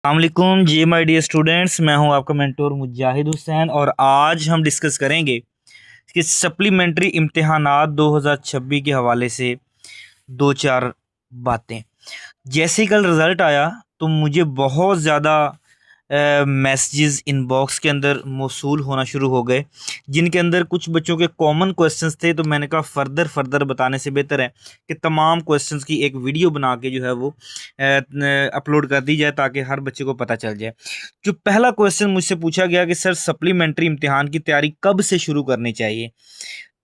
अस्सलामुअलैकुम जी my dear students, मैं हूं आपका मेंटोर मुजाहिद हुसैन और आज हम डिस्कस करेंगे कि सप्लीमेंट्री इम्तिहानात 2026 के हवाले से दो चार बातें। जैसे ही कल रिज़ल्ट आया तो मुझे बहुत ज़्यादा मैसेजेस इनबॉक्स के अंदर मौसूल होना शुरू हो गए, जिनके अंदर कुछ बच्चों के कॉमन क्वेश्चंस थे। तो मैंने कहा फर्दर बताने से बेहतर है कि तमाम क्वेश्चंस की एक वीडियो बना के जो है वो अपलोड कर दी जाए ताकि हर बच्चे को पता चल जाए। जो पहला क्वेश्चन मुझसे पूछा गया कि सर सप्लीमेंट्री इम्तिहान की तैयारी कब से शुरू करनी चाहिए,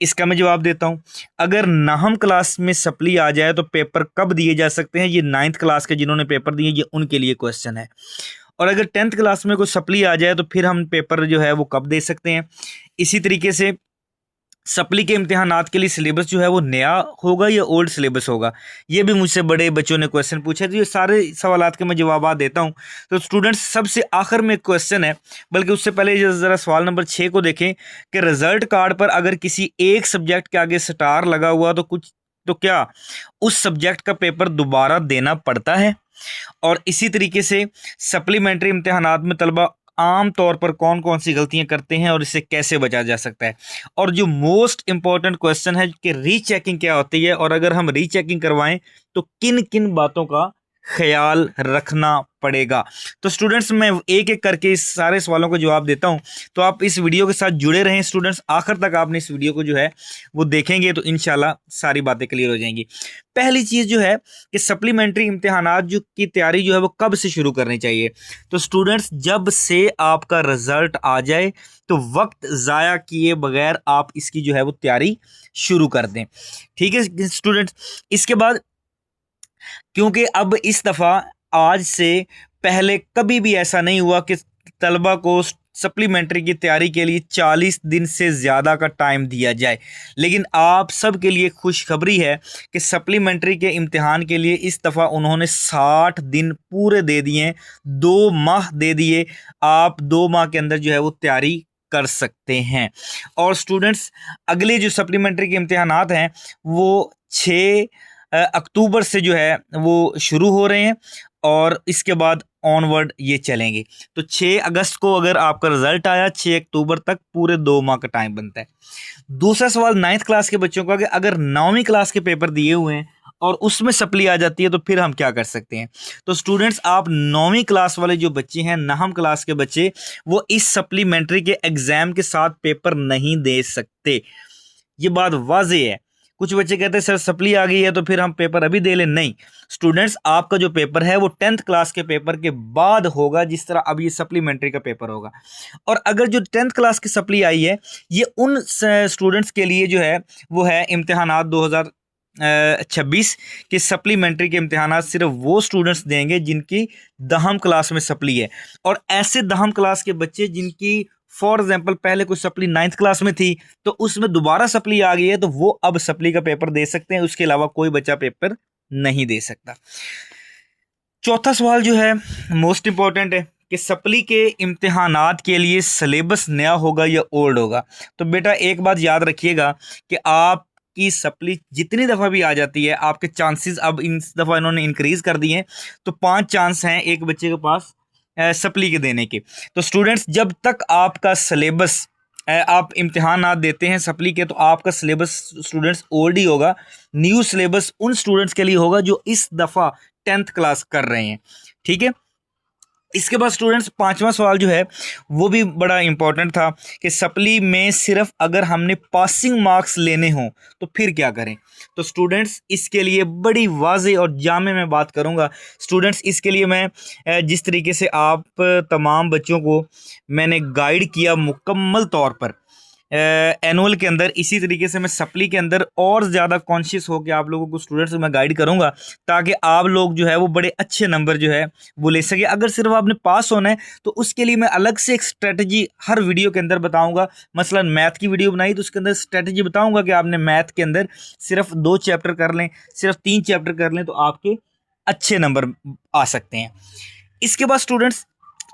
इसका मैं जवाब देता हूं। अगर नहम क्लास में सप्ली आ जाए तो पेपर कब दिए जा सकते हैं, ये 9th क्लास के जिन्होंने पेपर दिए ये उनके लिए क्वेश्चन है। और अगर 10th क्लास में कोई सप्ली आ जाए तो फिर हम पेपर जो है वो कब दे सकते हैं। इसी तरीके से सप्ली के इम्तिहानात के लिए सिलेबस जो है वो नया होगा या ओल्ड सिलेबस होगा, ये भी मुझसे बड़े बच्चों ने क्वेश्चन पूछा। तो ये सारे सवालात के मैं जवाब देता हूँ। तो स्टूडेंट्स, सबसे आखिर में एक क्वेश्चन है, बल्कि उससे पहले ज़रा सवाल नंबर 6 को देखें कि रिजल्ट कार्ड पर अगर किसी एक सब्जेक्ट के आगे स्टार लगा हुआ तो क्या उस सब्जेक्ट का पेपर दोबारा देना पड़ता है। और इसी तरीके से सप्लीमेंट्री इम्तिहानात में तलबा आम तौर पर कौन कौन सी गलतियां करते हैं और इससे कैसे बचा जा सकता है। और जो मोस्ट इंपॉर्टेंट क्वेश्चन है कि रीचेकिंग क्या होती है और अगर हम रीचेकिंग करवाएं तो किन किन बातों का ख्याल रखना पड़ेगा। तो स्टूडेंट्स, मैं एक एक करके इस सारे सवालों का जवाब देता हूं, तो आप इस वीडियो के साथ जुड़े रहें स्टूडेंट्स। आखिर तक आपने इस वीडियो को जो है वो देखेंगे तो इंशाल्लाह सारी बातें क्लियर हो जाएंगी। पहली चीज़ जो है कि सप्लीमेंट्री इम्तिहानात जो की तैयारी जो है वो कब से शुरू करनी चाहिए। तो स्टूडेंट्स, जब से आपका रिजल्ट आ जाए तो वक्त ज़ाया किए बगैर आप इसकी जो है वो तैयारी शुरू कर दें। ठीक है स्टूडेंट्स। इसके बाद, क्योंकि अब इस दफ़ा आज से पहले कभी भी ऐसा नहीं हुआ कि तलबा को सप्लीमेंट्री की तैयारी के लिए 40 दिन से ज़्यादा का टाइम दिया जाए, लेकिन आप सब के लिए खुशखबरी है कि सप्लीमेंट्री के इम्तिहान के लिए इस दफ़ा उन्होंने 60 दिन पूरे दे दिए, 2 माह दे दिए। आप 2 माह के अंदर जो है वो तैयारी कर सकते हैं। और स्टूडेंट्स, अगले जो सप्लीमेंट्री के इम्तिहानात हैं वो 6 अक्टूबर से जो है वो शुरू हो रहे हैं और इसके बाद ऑनवर्ड ये चलेंगे। तो 6 अगस्त को अगर आपका रिजल्ट आया, 6 अक्टूबर तक पूरे 2 माह का टाइम बनता है। दूसरा सवाल 9th क्लास के बच्चों का कि अगर 9वीं क्लास के पेपर दिए हुए हैं और उसमें सप्ली आ जाती है तो फिर हम क्या कर सकते हैं। तो स्टूडेंट्स, आप 9वीं क्लास वाले जो बच्चे हैं, नहम क्लास के बच्चे, वो इस सप्लीमेंट्री के एग्जाम के साथ पेपर नहीं दे सकते। ये बात वाज़ेह है। कुछ बच्चे कहते हैं सर सप्ली आ गई है तो फिर हम पेपर अभी दे लें। नहीं स्टूडेंट्स, आपका जो पेपर है वो 10th क्लास के पेपर के बाद होगा, जिस तरह अब ये सप्लीमेंट्री का पेपर होगा। और अगर जो 10th क्लास की सप्ली आई है, ये उन स्टूडेंट्स के लिए जो है वो है इम्तिहानात 2026 के सप्लीमेंट्री के इम्तिहानात सिर्फ वो स्टूडेंट्स देंगे जिनकी 10th क्लास में सप्ली है। और ऐसे 10th क्लास के बच्चे जिनकी फॉर एग्जाम्पल पहले कोई सप्ली 9th क्लास में थी तो उसमें दोबारा सप्ली आ गई है तो वो अब सप्ली का पेपर दे सकते हैं, उसके अलावा कोई बच्चा पेपर नहीं दे सकता। चौथा सवाल जो है मोस्ट इंपॉर्टेंट है कि सप्ली के इम्तिहानात के लिए सिलेबस नया होगा या ओल्ड होगा। तो बेटा एक बात याद रखिएगा कि आप की सप्ली जितनी दफ़ा भी आ जाती है, आपके चांसेस अब इस दफ़ा इन्होंने इंक्रीज कर दिए हैं, तो 5 चांस हैं एक बच्चे के पास सप्ली के देने के। तो स्टूडेंट्स, जब तक आपका सिलेबस आप इम्तिहानात देते हैं सप्ली के तो आपका सिलेबस स्टूडेंट्स ओल्ड ही होगा। न्यू सिलेबस उन स्टूडेंट्स के लिए होगा जो इस दफ़ा 10th क्लास कर रहे हैं। ठीक है। इसके बाद स्टूडेंट्स, 5वां सवाल जो है वो भी बड़ा इंपॉर्टेंट था कि सप्ली में सिर्फ अगर हमने पासिंग मार्क्स लेने हों तो फिर क्या करें। तो स्टूडेंट्स, इसके लिए बड़ी वाज़ेह और जामे मैं बात करूंगा। स्टूडेंट्स, इसके लिए मैं जिस तरीके से आप तमाम बच्चों को मैंने गाइड किया मुकम्मल तौर पर एनुअल के अंदर, इसी तरीके से मैं सप्ली के अंदर और ज़्यादा कॉन्शियस होकर आप लोगों को स्टूडेंट्स को मैं गाइड करूंगा ताकि आप लोग जो है वो बड़े अच्छे नंबर जो है वो ले सके। अगर सिर्फ आपने पास होना है तो उसके लिए मैं अलग से एक स्ट्रेटजी हर वीडियो के अंदर बताऊंगा। मसलन मैथ की वीडियो बनाई तो उसके अंदर स्ट्रेटजी बताऊंगा कि आपने मैथ के अंदर सिर्फ 2 चैप्टर कर लें, सिर्फ 3 चैप्टर कर लें तो आपके अच्छे नंबर आ सकते हैं। इसके बाद स्टूडेंट्स,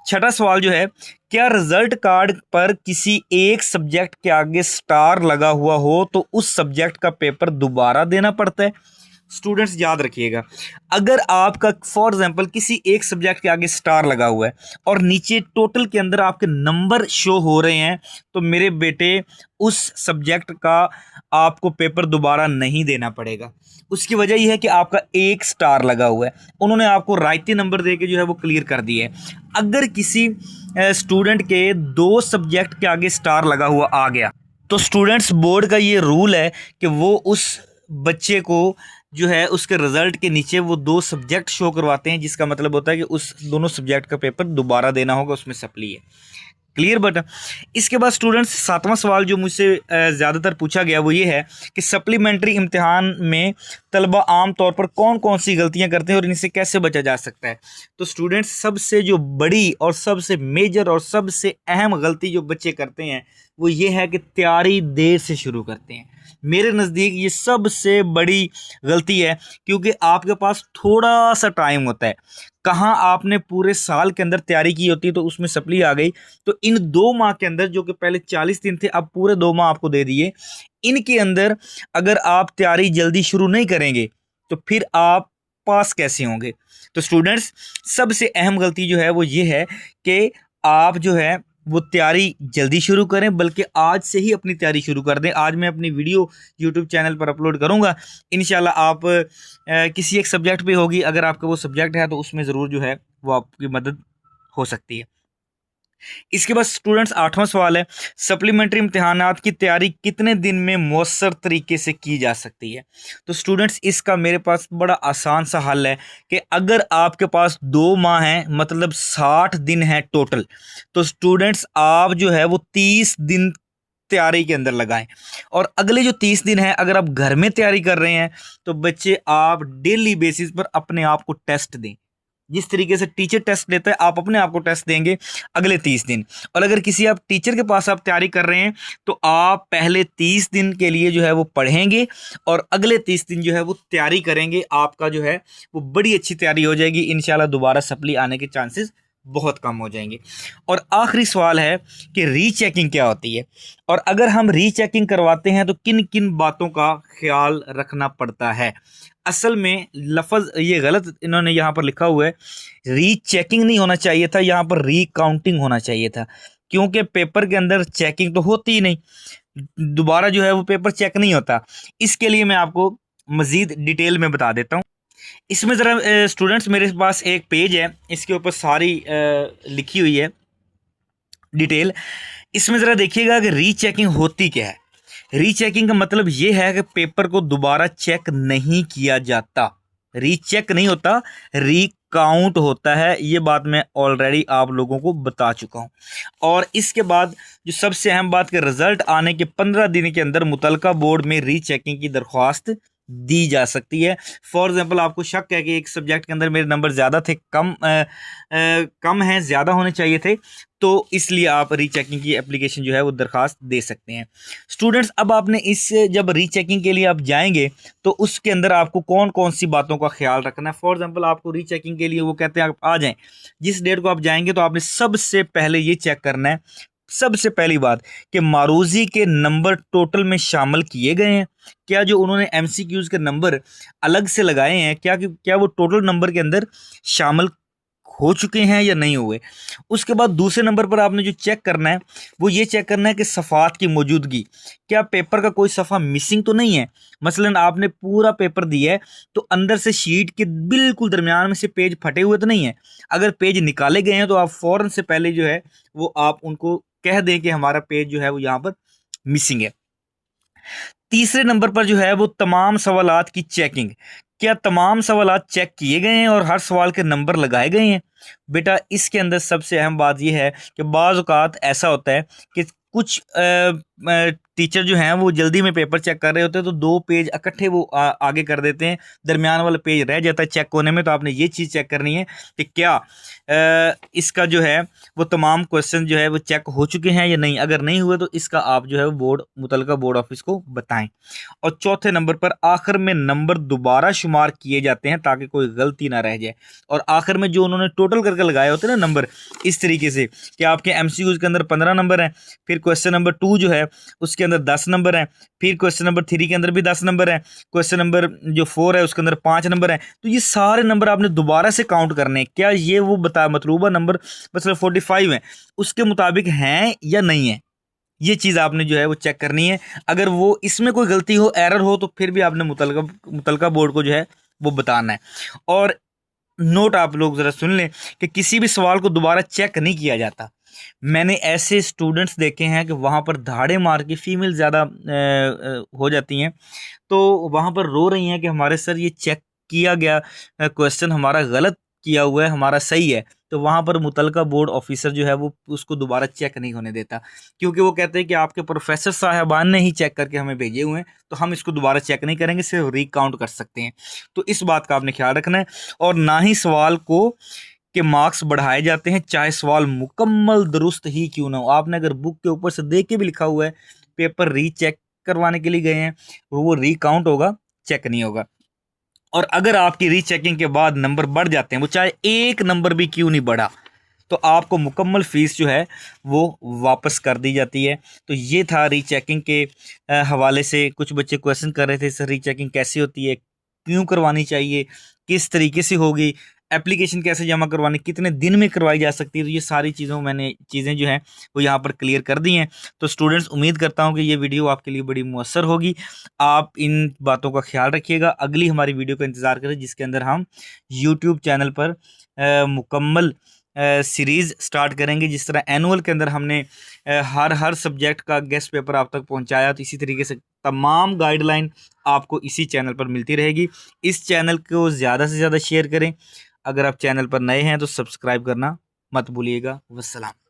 छठा सवाल जो है, क्या रिजल्ट कार्ड पर किसी एक सब्जेक्ट के आगे स्टार लगा हुआ हो तो उस सब्जेक्ट का पेपर दोबारा देना पड़ता है। स्टूडेंट्स याद रखिएगा, अगर आपका फॉर एग्जांपल किसी एक सब्जेक्ट के आगे स्टार लगा हुआ है और नीचे टोटल के अंदर आपके नंबर शो हो रहे हैं, तो मेरे बेटे उस सब्जेक्ट का आपको पेपर दोबारा नहीं देना पड़ेगा। उसकी वजह यह है कि आपका एक स्टार लगा हुआ है, उन्होंने आपको रायती नंबर दे के जो है वो क्लियर कर दिए है। अगर किसी स्टूडेंट के 2 सब्जेक्ट के आगे स्टार लगा हुआ आ गया, तो स्टूडेंट्स बोर्ड का ये रूल है कि वो उस बच्चे को जो है उसके रिजल्ट के नीचे वो 2 सब्जेक्ट शो करवाते हैं, जिसका मतलब होता है कि उस दोनों सब्जेक्ट का पेपर दोबारा देना होगा, उसमें सप्ली है। क्लियर बटा। इसके बाद स्टूडेंट्स 7वां सवाल जो मुझसे ज़्यादातर पूछा गया वो ये है कि सप्लीमेंट्री इम्तिहान में तलबा आम तौर पर कौन कौन सी गलतियां करते हैं और इनसे कैसे बचा जा सकता है। तो स्टूडेंट्स सबसे जो बड़ी और सबसे मेजर और सबसे अहम गलती जो बच्चे करते हैं वो ये है कि तैयारी देर से शुरू करते हैं। मेरे नज़दीक ये सबसे बड़ी गलती है, क्योंकि आपके पास थोड़ा सा टाइम होता है। कहाँ आपने पूरे साल के अंदर तैयारी की होती है तो उसमें सप्ली आ गई, तो इन 2 माह के अंदर जो कि पहले 40 दिन थे अब पूरे 2 माह आपको दे दिए, इनके अंदर अगर आप तैयारी जल्दी शुरू नहीं करेंगे तो फिर आप पास कैसे होंगे। तो स्टूडेंट्स सबसे अहम गलती जो है वो ये है कि आप जो है वो तैयारी जल्दी शुरू करें, बल्कि आज से ही अपनी तैयारी शुरू कर दें। आज मैं अपनी वीडियो यूट्यूब चैनल पर अपलोड करूंगा, इंशाल्लाह आप किसी एक सब्जेक्ट पे होगी, अगर आपका वो सब्जेक्ट है तो उसमें ज़रूर जो है वो आपकी मदद हो सकती है। इसके बाद स्टूडेंट्स 8वां सवाल है, सप्लीमेंट्री इम्तिहानात की तैयारी कितने दिन में मौसर तरीके से की जा सकती है। तो स्टूडेंट्स इसका मेरे पास बड़ा आसान सा हल है कि अगर आपके पास 2 माह हैं, मतलब 60 दिन है टोटल, तो स्टूडेंट्स आप जो है वो 30 दिन तैयारी के अंदर लगाएं। और अगले जो 30 दिन है अगर आप घर में तैयारी कर रहे हैं तो बच्चे आप डेली बेसिस पर अपने आप को टेस्ट दें। जिस तरीके से टीचर टेस्ट लेता है आप अपने आप को टेस्ट देंगे अगले 30 दिन। और अगर किसी आप टीचर के पास आप तैयारी कर रहे हैं तो आप पहले 30 दिन के लिए जो है वो पढ़ेंगे और अगले 30 दिन जो है वो तैयारी करेंगे। आपका जो है वो बड़ी अच्छी तैयारी हो जाएगी, इंशाल्लाह दोबारा सप्ली आने के चांसेस बहुत कम हो जाएंगे। और आखिरी सवाल है कि रीचेकिंग क्या होती है, और अगर हम रीचेकिंग करवाते हैं तो किन किन बातों का ख्याल रखना पड़ता है। असल में लफ्ज़ ये गलत इन्होंने यहाँ पर लिखा हुआ है, रीचेकिंग नहीं होना चाहिए था, यहाँ पर रीकाउंटिंग होना चाहिए था, क्योंकि पेपर के अंदर चेकिंग तो होती ही नहीं, दोबारा जो है वो पेपर चेक नहीं होता। इसके लिए मैं आपको मज़ीद डिटेल में बता देता हूँ। इसमें ज़रा स्टूडेंट्स मेरे पास एक पेज है, इसके ऊपर सारी लिखी हुई है डिटेल। इसमें ज़रा देखिएगा कि रीचेकिंग होती क्या है। रीचेकिंग का मतलब ये है कि पेपर को दोबारा चेक नहीं किया जाता, रीचेक नहीं होता, रीकाउंट होता है। ये बात मैं ऑलरेडी आप लोगों को बता चुका हूँ। और इसके बाद जो सबसे अहम बात कि रिजल्ट आने के 15 दिन के अंदर मुतलका बोर्ड में रीचेकिंग की दरख्वास्त दी जा सकती है। फॉर एग्जांपल आपको शक है कि एक सब्जेक्ट के अंदर मेरे नंबर ज़्यादा थे, कम हैं, ज़्यादा होने चाहिए थे, तो इसलिए आप रीचेकिंग की एप्लीकेशन जो है वो दरख्वास्त दे सकते हैं। स्टूडेंट्स अब आपने इस जब रीचेकिंग के लिए आप जाएंगे तो उसके अंदर आपको कौन कौन सी बातों का ख्याल रखना है। फॉर एग्जांपल आपको रीचेकिंग के लिए वो कहते हैं आप आ जाएं, जिस डेट को आप जाएंगे तो आपने सबसे पहले ये चेक करना है, सबसे पहली बात कि मारूजी के नंबर टोटल में शामिल किए गए हैं। क्या जो उन्होंने एमसीक्यूज के नंबर अलग से लगाए हैं, क्या वो टोटल नंबर के अंदर शामिल हो चुके हैं या नहीं हुए। उसके बाद दूसरे नंबर पर आपने जो चेक करना है वो ये चेक करना है कि सफ़ात की मौजूदगी, क्या पेपर का कोई सफ़ा मिसिंग तो नहीं है। मसलन आपने पूरा पेपर दिया है तो अंदर से शीट के बिल्कुल दरमियान में से पेज फटे हुए तो नहीं है। अगर पेज निकाले गए हैं तो आप फ़ौरन से पहले जो है वो आप उनको कह दें कि हमारा पेज जो है वो यहाँ पर मिसिंग है। तीसरे नंबर पर जो है वो तमाम सवालात की चेकिंग, क्या तमाम सवालात चेक किए गए हैं और हर सवाल के नंबर लगाए गए हैं। बेटा इसके अंदर सबसे अहम बात यह है कि बाज़ औक़ात ऐसा होता है कि कुछ टीचर जो हैं वो जल्दी में पेपर चेक कर रहे होते हैं तो 2 पेज इकट्ठे वो आगे कर देते हैं, दरमियान वाला पेज रह जाता है चेक होने में। तो आपने ये चीज़ चेक करनी है कि क्या इसका जो है वो तमाम क्वेश्चन जो है वो चेक हो चुके हैं या नहीं। अगर नहीं हुए तो इसका आप जो है वो मुतलका बोर्ड ऑफिस को बताएं। और चौथे नंबर पर आखिर में नंबर दोबारा शुमार किए जाते हैं ताकि कोई गलती ना रह जाए। और आखिर में जो उन्होंने टोटल करके लगाए होते हैं ना नंबर, इस तरीके से कि आपके एमसीक्यूज के अंदर 15 नंबर हैं, फिर क्वेश्चन नंबर 2 जो है उसके अंदर 10 नंबर हैं, फिर क्वेश्चन नंबर 3 के अंदर भी 10 नंबर हैं, क्वेश्चन नंबर जो 4 है उसके अंदर 5 नंबर हैं। तो ये सारे नंबर आपने दोबारा से काउंट करने हैं, क्या ये वो मतलूबा नंबर मतलब 45 है उसके मुताबिक हैं या नहीं है, ये चीज़ आपने जो है वो चेक करनी है। अगर वो इसमें कोई गलती हो, एरर हो, तो फिर भी आपने मुतलका बोर्ड को जो है वो बताना है। और नोट आप लोग ज़रा सुन लें कि किसी भी सवाल को दोबारा चेक नहीं किया जाता। मैंने ऐसे स्टूडेंट्स देखे हैं कि वहाँ पर धाड़े मार के फीमेल ज़्यादा हो जाती हैं, तो वहाँ पर रो रही हैं कि हमारे सर ये चेक किया गया क्वेश्चन हमारा गलत किया हुआ है, हमारा सही है। तो वहाँ पर मुतलका बोर्ड ऑफिसर जो है वो उसको दोबारा चेक नहीं होने देता, क्योंकि वो कहते हैं कि आपके प्रोफेसर साहबान ने ही चेक करके हमें भेजे हुए हैं, तो हम इसको दोबारा चेक नहीं करेंगे, सिर्फ रिकाउंट कर सकते हैं। तो इस बात का आपने ख्याल रखना है। और ना ही सवाल को के मार्क्स बढ़ाए जाते हैं, चाहे सवाल मुकम्मल दुरुस्त ही क्यों ना हो। आपने अगर बुक के ऊपर से देख के भी लिखा हुआ है, पेपर रीचेक करवाने के लिए गए हैं, वो रीकाउंट होगा, चेक नहीं होगा। और अगर आपकी रीचेकिंग के बाद नंबर बढ़ जाते हैं, वो चाहे एक नंबर भी क्यों नहीं बढ़ा, तो आपको मुकम्मल फ़ीस जो है वो वापस कर दी जाती है। तो ये था रीचेकिंग के हवाले से। कुछ बच्चे क्वेश्चन कर रहे थे सर रीचेकिंग कैसी होती है, क्यों करवानी चाहिए, किस तरीके से होगी, एप्लीकेशन कैसे जमा करवानी, कितने दिन में करवाई जा सकती है। तो ये सारी चीज़ें जो हैं वो यहाँ पर क्लियर कर दी हैं। तो स्टूडेंट्स, उम्मीद करता हूँ कि ये वीडियो आपके लिए बड़ी मुअस्सर होगी। आप इन बातों का ख्याल रखिएगा। अगली हमारी वीडियो का इंतज़ार करें, जिसके अंदर हम यूट्यूब चैनल पर मुकम्मल सीरीज़ स्टार्ट करेंगे। जिस तरह एनुअल के अंदर हमने हर सब्जेक्ट का गेस्ट पेपर आप तक पहुंचाया, तो इसी तरीके से तमाम गाइडलाइन आपको इसी चैनल पर मिलती रहेगी। इस चैनल को ज़्यादा से ज़्यादा शेयर करें। अगर आप चैनल पर नए हैं तो सब्सक्राइब करना मत भूलिएगा। वस्सलाम।